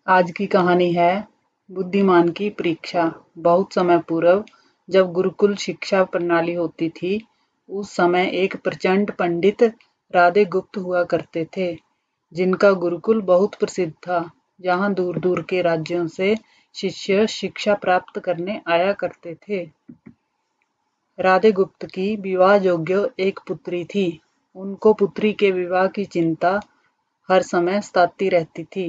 आज की कहानी है बुद्धिमान की परीक्षा। बहुत समय पूर्व जब गुरुकुल शिक्षा प्रणाली होती थी, उस समय एक प्रचंड पंडित राधे गुप्त हुआ करते थे, जिनका गुरुकुल बहुत प्रसिद्ध था, जहाँ दूर दूर के राज्यों से शिष्य शिक्षा प्राप्त करने आया करते थे। राधे गुप्त की विवाह योग्य एक पुत्री थी। उनको पुत्री के विवाह की चिंता हर समय सताती रहती थी।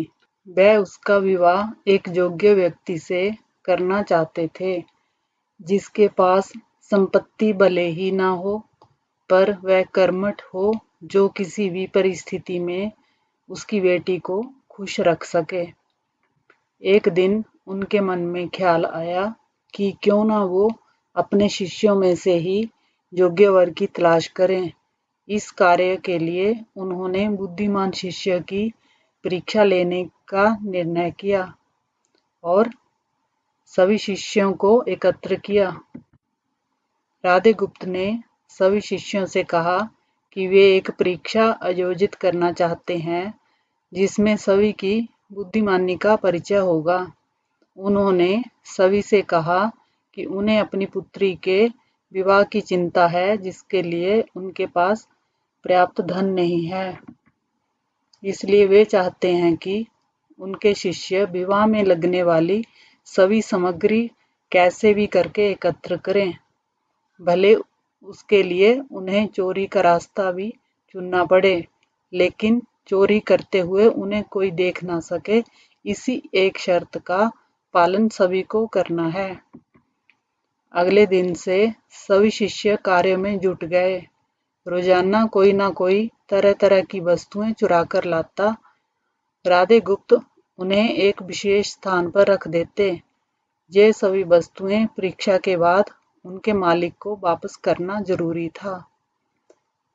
वह उसका विवाह एक योग्य व्यक्ति से करना चाहते थे, जिसके पास संपत्ति भले ही ना हो, पर वह कर्मठ हो, जो किसी भी परिस्थिति में उसकी बेटी को खुश रख सके। एक दिन उनके मन में ख्याल आया कि क्यों ना वो अपने शिष्यों में से ही योग्य वर की तलाश करें। इस कार्य के लिए उन्होंने बुद्धिमान शिष्य की परीक्षा लेने का निर्णय किया और सभी शिष्यों को एकत्र किया। राधे गुप्त ने सभी शिष्यों से कहा कि वे एक परीक्षा आयोजित करना चाहते हैं, जिसमें सभी की बुद्धिमानी का परिचय होगा। उन्होंने सभी से कहा कि उन्हें अपनी पुत्री के विवाह की चिंता है, जिसके लिए उनके पास पर्याप्त धन नहीं है। इसलिए वे चाहते हैं कि उनके शिष्य विवाह में लगने वाली सभी सामग्री कैसे भी करके एकत्र करें, भले उसके लिए उन्हें चोरी का रास्ता भी चुनना पड़े, लेकिन चोरी करते हुए उन्हें कोई देख ना सके। इसी एक शर्त का पालन सभी को करना है। अगले दिन से सभी शिष्य कार्य में जुट गए। रोजाना कोई ना कोई तरह तरह की वस्तुएं चुरा कर लाता। राधे गुप्त उन्हें एक विशेष स्थान पर रख देते। ये सभी वस्तुएं परीक्षा के बाद उनके मालिक को वापस करना जरूरी था,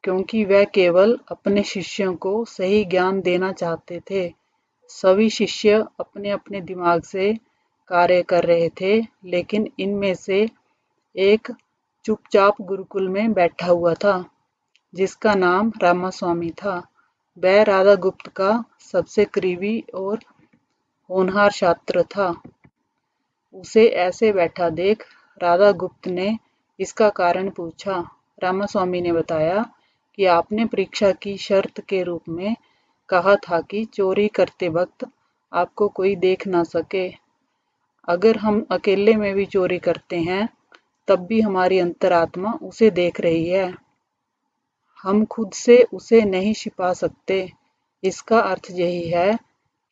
क्योंकि वह केवल अपने शिष्यों को सही ज्ञान देना चाहते थे। सभी शिष्य अपने अपने दिमाग से कार्य कर रहे थे, लेकिन इनमें से एक चुपचाप गुरुकुल में बैठा हुआ था, जिसका नाम रामास्वामी था। वह राधा गुप्त का सबसे करीबी और होनहार छात्र था। उसे ऐसे बैठा देख राधा गुप्त ने इसका कारण पूछा। रामास्वामी ने बताया कि आपने परीक्षा की शर्त के रूप में कहा था कि चोरी करते वक्त आपको कोई देख ना सके। अगर हम अकेले में भी चोरी करते हैं, तब भी हमारी अंतरात्मा उसे देख रही है। हम खुद से उसे नहीं छिपा सकते। इसका अर्थ यही है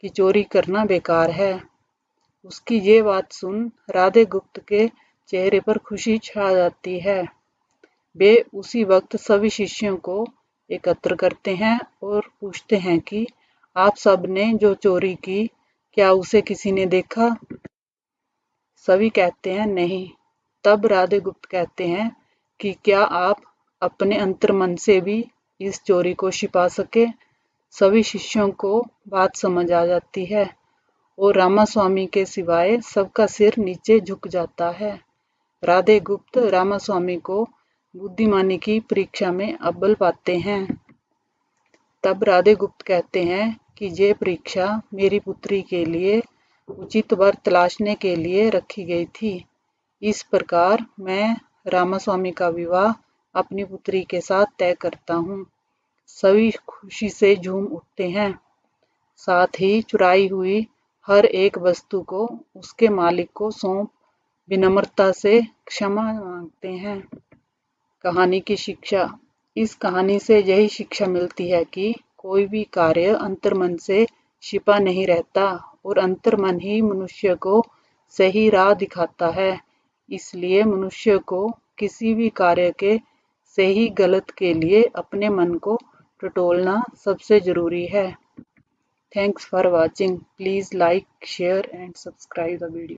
कि चोरी करना बेकार है। उसकी ये बात सुन राधे गुप्त के चेहरे पर खुशी छा जाती है। वे उसी वक्त सभी शिष्यों को एकत्र करते हैं और पूछते हैं कि आप सब ने जो चोरी की, क्या उसे किसी ने देखा? सभी कहते हैं नहीं। तब राधे गुप्त कहते हैं कि क्या आप अपने अंतर्मन से भी इस चोरी को छिपा सके? सभी शिष्यों को बात समझ आ जाती है और रामास्वामी के सिवाय सबका सिर नीचे झुक जाता है। राधे गुप्त रामास्वामी को बुद्धिमानी की परीक्षा में अव्वल पाते हैं। तब राधे गुप्त कहते हैं कि ये परीक्षा मेरी पुत्री के लिए उचित वर तलाशने के लिए रखी गई थी। इस प्रकार मैं रामास्वामी का विवाह अपनी पुत्री के साथ तय करता हूँ। सभी खुशी से झूम उठते हैं। साथ ही चुराई हुई हर एक वस्तु को उसके मालिक को सौंप विनम्रता से क्षमा मांगते हैं। कहानी की शिक्षा। इस कहानी से यही शिक्षा मिलती है कि कोई भी कार्य अंतर्मन से छिपा नहीं रहता और अंतर्मन ही मनुष्य को सही राह दिखाता है। इसलिए मनुष्य को किसी भी कार्य के सही गलत के लिए अपने मन को टटोलना सबसे जरूरी है। Thanks for watching. Please like, share and subscribe the video.